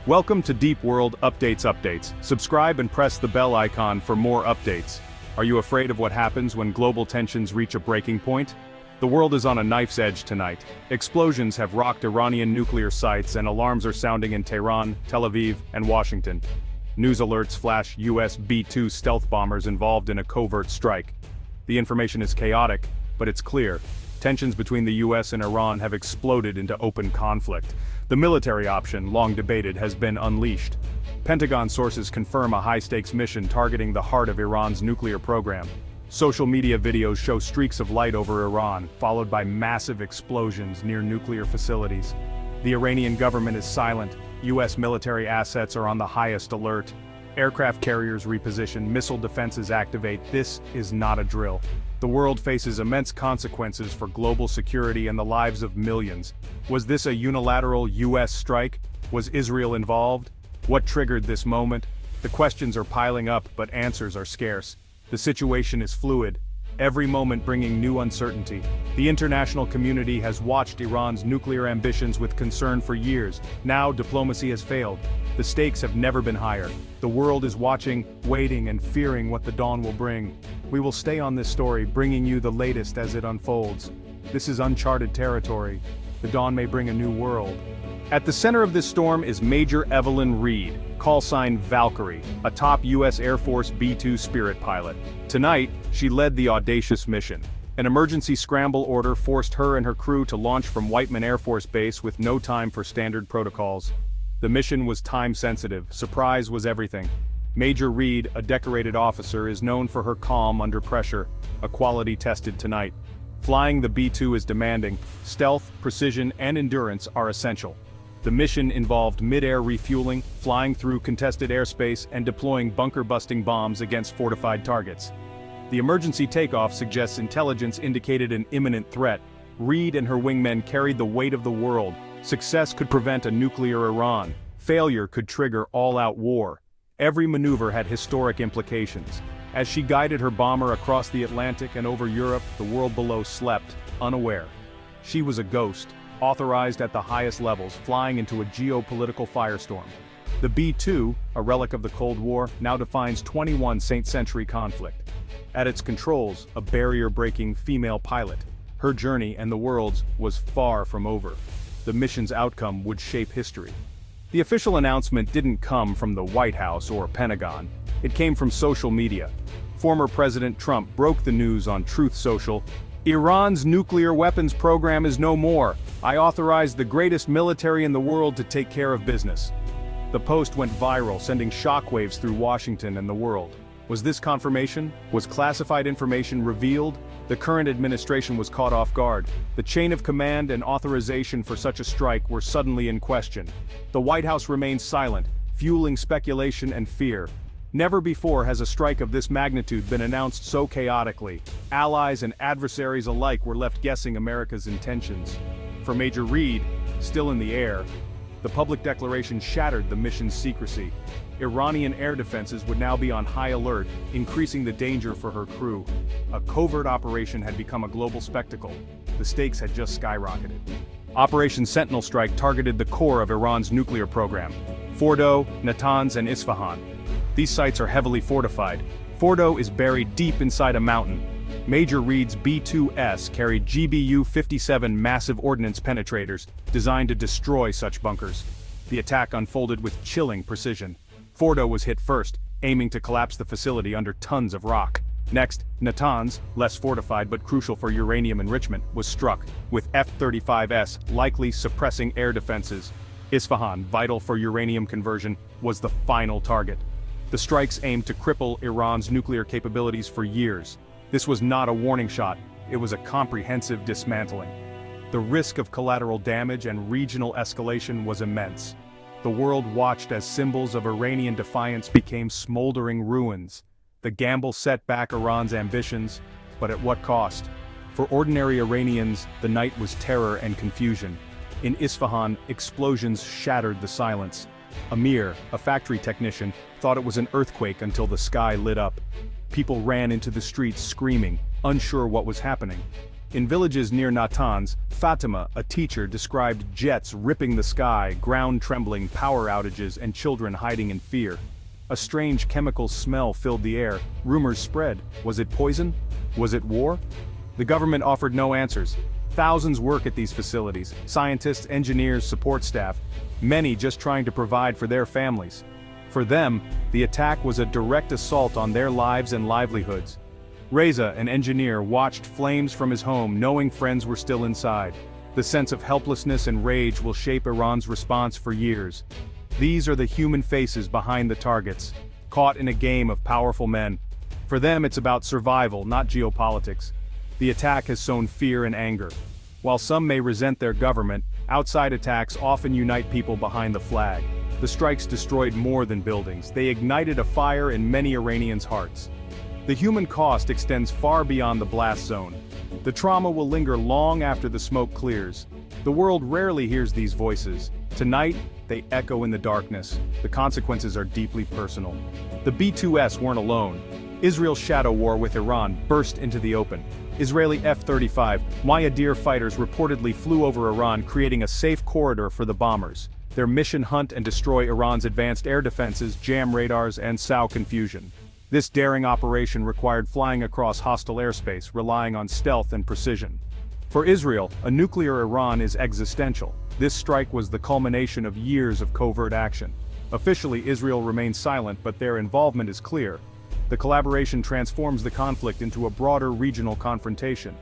Welcome to Deep World Updates. Subscribe and press the bell icon for more updates. Are you afraid of what happens when global tensions reach a breaking point? The world is on a knife's edge tonight. Explosions have rocked Iranian nuclear sites and alarms are sounding in Tehran, Tel Aviv, and Washington. News alerts flash US B-2 stealth bombers involved in a covert strike. The information is chaotic, but it's clear. Tensions between the US and Iran have exploded into open conflict. The military option, long debated, has been unleashed. Pentagon sources confirm a high-stakes mission targeting the heart of Iran's nuclear program. Social media videos show streaks of light over Iran, followed by massive explosions near nuclear facilities. The Iranian government is silent. US military assets are on the highest alert. Aircraft carriers reposition, missile defenses activate. This is not a drill. The world faces immense consequences for global security and the lives of millions. Was this a unilateral US strike? Was Israel involved? What triggered this moment? The questions are piling up, but answers are scarce. The situation is fluid, every moment bringing new uncertainty. The international community has watched Iran's nuclear ambitions with concern for years. Now diplomacy has failed. The stakes have never been higher. The world is watching, waiting, and fearing what the dawn will bring. We will stay on this story, bringing you the latest as it unfolds. This is uncharted territory. The dawn may bring a new world. At the center of this storm is Major Evelyn Reed, call sign Valkyrie, a top US Air Force B-2 Spirit pilot. Tonight, she led the audacious mission. An emergency scramble order forced her and her crew to launch from Whiteman Air Force Base with no time for standard protocols. The mission was time-sensitive, surprise was everything. Major Reed, a decorated officer, is known for her calm under pressure, a quality tested tonight. Flying the B-2 is demanding. Stealth, precision, and endurance are essential. The mission involved mid-air refueling, flying through contested airspace, and deploying bunker-busting bombs against fortified targets. The emergency takeoff suggests intelligence indicated an imminent threat. Reed and her wingmen carried the weight of the world. Success could prevent a nuclear Iran. Failure could trigger all-out war. Every maneuver had historic implications. As she guided her bomber across the Atlantic and over Europe, the world below slept, unaware. She was a ghost, authorized at the highest levels, flying into a geopolitical firestorm. The B-2, a relic of the Cold War, now defines 21 century conflict. At its controls, a barrier-breaking female pilot. Her journey and the world's was far from over. The mission's outcome would shape history. The official announcement didn't come from the White House or Pentagon. It came from social media. Former President Trump broke the news on Truth Social. Iran's nuclear weapons program is no more. I authorized the greatest military in the world to take care of business. The post went viral, sending shockwaves through Washington and the world. Was this confirmation? Was classified information revealed? The current administration was caught off guard. The chain of command and authorization for such a strike were suddenly in question. The White House remained silent, fueling speculation and fear. Never before has a strike of this magnitude been announced so chaotically. Allies and adversaries alike were left guessing America's intentions. For Major Reed, still in the air, the public declaration shattered the mission's secrecy. Iranian air defenses would now be on high alert, increasing the danger for her crew. A covert operation had become a global spectacle. The stakes had just skyrocketed. Operation Sentinel Strike targeted the core of Iran's nuclear program: Fordo, Natanz, and Isfahan. These sites are heavily fortified. Fordo is buried deep inside a mountain. Major Reed's B-2S carried GBU-57 massive ordnance penetrators, designed to destroy such bunkers. The attack unfolded with chilling precision. Fordo was hit first, aiming to collapse the facility under tons of rock. Next, Natanz, less fortified but crucial for uranium enrichment, was struck, with F-35S likely suppressing air defenses. Isfahan, vital for uranium conversion, was the final target. The strikes aimed to cripple Iran's nuclear capabilities for years. This was not a warning shot, it was a comprehensive dismantling. The risk of collateral damage and regional escalation was immense. The world watched as symbols of Iranian defiance became smoldering ruins. The gamble set back Iran's ambitions, but at what cost? For ordinary Iranians, the night was terror and confusion. In Isfahan, explosions shattered the silence. Amir, a factory technician, thought it was an earthquake until the sky lit up. People ran into the streets screaming, unsure what was happening. In villages near Natanz, Fatima, a teacher, described jets ripping the sky, ground trembling, power outages, and children hiding in fear. A strange chemical smell filled the air. Rumors spread. Was it poison? Was it war? The government offered no answers. Thousands work at these facilities, scientists, engineers, support staff, many just trying to provide for their families. For them, the attack was a direct assault on their lives and livelihoods. Reza, an engineer, watched flames from his home knowing friends were still inside. The sense of helplessness and rage will shape Iran's response for years. These are the human faces behind the targets, caught in a game of powerful men. For them it's about survival, not geopolitics. The attack has sown fear and anger. While some may resent their government, outside attacks often unite people behind the flag. The strikes destroyed more than buildings, they ignited a fire in many Iranians' hearts. The human cost extends far beyond the blast zone. The trauma will linger long after the smoke clears. The world rarely hears these voices. Tonight, they echo in the darkness. The consequences are deeply personal. The B-2s weren't alone. Israel's shadow war with Iran burst into the open. Israeli F-35 Myadir fighters reportedly flew over Iran, creating a safe corridor for the bombers. Their mission: hunt and destroy Iran's advanced air defenses, jam radars, and sow confusion. This daring operation required flying across hostile airspace, relying on stealth and precision. For Israel, a nuclear Iran is existential. This strike was the culmination of years of covert action. Officially, Israel remains silent, but their involvement is clear. The collaboration transforms the conflict into a broader regional confrontation.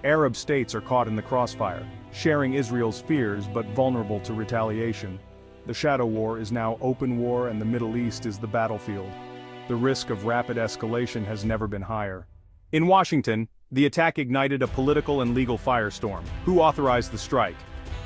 Arab states are caught in the crossfire, sharing Israel's fears but vulnerable to retaliation. The shadow war is now open war, and the Middle East is the battlefield. The risk of rapid escalation has never been higher. In Washington, the attack ignited a political and legal firestorm. Who authorized the strike?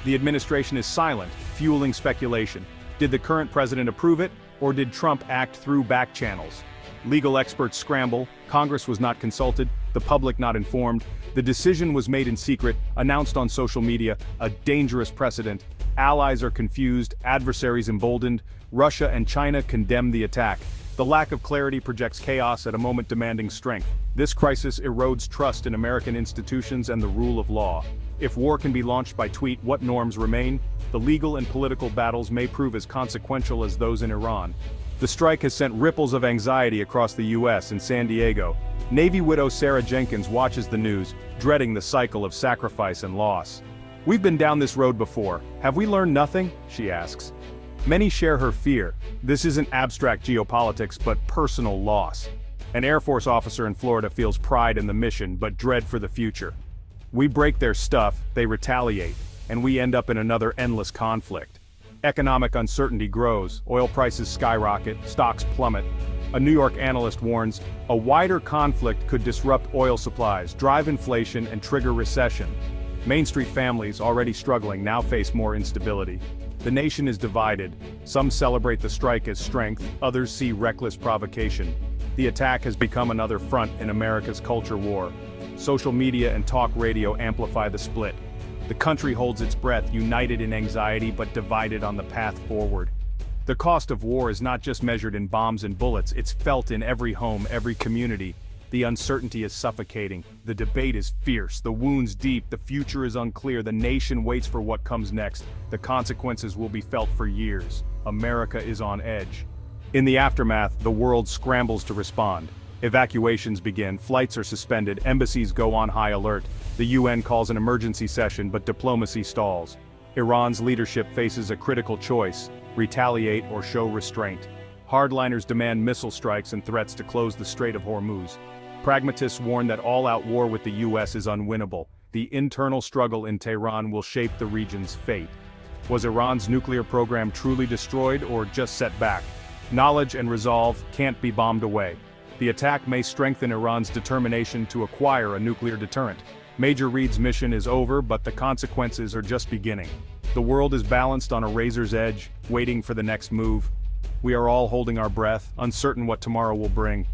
The administration is silent, fueling speculation. Did the current president approve it, or did Trump act through back channels? Legal experts scramble, Congress was not consulted, the public not informed. The decision was made in secret, announced on social media, a dangerous precedent. Allies are confused, adversaries emboldened. Russia and China condemn the attack. The lack of clarity projects chaos at a moment demanding strength. This crisis erodes trust in American institutions and the rule of law. If war can be launched by tweet, what norms remain? The legal and political battles may prove as consequential as those in Iran. The strike has sent ripples of anxiety across the U.S. and San Diego. Navy widow Sarah Jenkins watches the news, dreading the cycle of sacrifice and loss. "We've been down this road before. Have we learned nothing?" she asks. Many share her fear. This isn't abstract geopolitics, but personal loss. An Air Force officer in Florida feels pride in the mission, but dread for the future. We break their stuff, they retaliate, and we end up in another endless conflict. Economic uncertainty grows, oil prices skyrocket, stocks plummet. A New York analyst warns, a wider conflict could disrupt oil supplies, drive inflation, and trigger recession. Main Street families, already struggling, now face more instability. The nation is divided. Some celebrate the strike as strength, others see reckless provocation. The attack has become another front in America's culture war. Social media and talk radio amplify the split. The country holds its breath, united in anxiety but divided on the path forward. The cost of war is not just measured in bombs and bullets, it's felt in every home, every community. The uncertainty is suffocating. The debate is fierce, the wounds deep, the future is unclear, the nation waits for what comes next. The consequences will be felt for years. America is on edge. In the aftermath, the world scrambles to respond. Evacuations begin, flights are suspended, embassies go on high alert. The UN calls an emergency session, but diplomacy stalls. Iran's leadership faces a critical choice: retaliate or show restraint. Hardliners demand missile strikes and threats to close the Strait of Hormuz. Pragmatists warn that all-out war with the US is unwinnable. The internal struggle in Tehran will shape the region's fate. Was Iran's nuclear program truly destroyed or just set back? Knowledge and resolve can't be bombed away. The attack may strengthen Iran's determination to acquire a nuclear deterrent. Major Reed's mission is over, but the consequences are just beginning. The world is balanced on a razor's edge, waiting for the next move. We are all holding our breath, uncertain what tomorrow will bring.